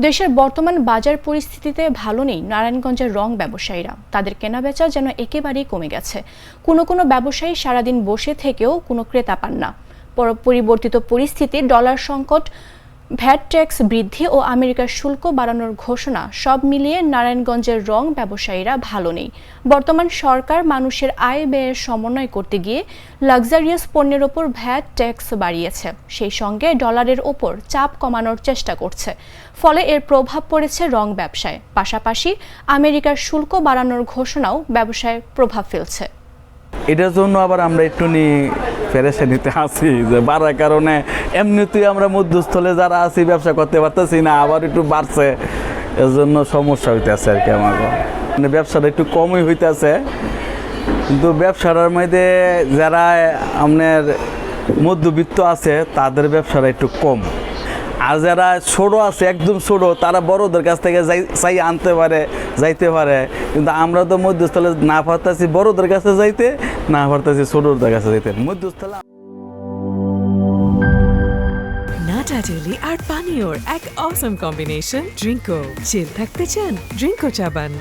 দেশের বর্তমান বাজার পরিস্থিতিতে ভালো নেই নারায়ণগঞ্জের রং ব্যবসায়ীরা। তাদের কেনাবেচা যেন একেবারেই কমে গেছে। কোনো কোনো ব্যবসায়ী সারাদিন বসে থেকেও কোনো ক্রেতা পান না। পরিবর্তিত পরিস্থিতি, ডলার সংকট, ভ্যাট ট্যাক্স বৃদ্ধি ও আমেরিকার শুল্ক বাড়ানোর ঘোষণা সব মিলিয়ে নারায়ণগঞ্জের রং ব্যবসায়ীরা ভালো নেই। বর্তমান সরকার মানুষের আয় ব্যয়ের সমন্বয় করতে গিয়ে লাক্সারিয়াস পণ্যের ওপর ভ্যাট ট্যাক্স বাড়িয়েছে, সেই সঙ্গে ডলারের ওপর চাপ কমানোর চেষ্টা করছে। ফলে এর প্রভাব পড়েছে রং ব্যবসায়। পাশাপাশি আমেরিকার শুল্ক বাড়ানোর ঘোষণাও ব্যবসায় প্রভাব ফেলছে। এটার জন্য আবার আমরা একটু পেরেশানিতে আছি যে বাড়ার কারণে এমনিতেই আমরা মধ্যস্থলে যারা আছি ব্যবসা করতে পারতেছি না, আবার একটু বাড়ছে, এর জন্য সমস্যা হইতেছে আর কি। আমার মানে ব্যবসাটা একটু কমই হইতেছে, কিন্তু ব্যবসাটার মধ্যে যারা আপনার মধ্যবিত্ত আছে তাদের ব্যবসাটা একটু কম। আর যারা ছোটো আছে, একদম ছোটো, তারা বড়োদের কাছ থেকে চাই আনতে পারে, যাইতে পারে। কিন্তু আমরা তো মধ্যস্থলে না পারতেছি বড়োদের কাছে যাইতে, না পারতেছি ছোটোদের কাছে যাইতে। মধ্যস্থলে নাটা ডেইলি আর পানীয়র এক অসম কম্বিনেশন ড্রিঙ্কো। চিল থাকতে চান? ড্রিঙ্কো চা বান।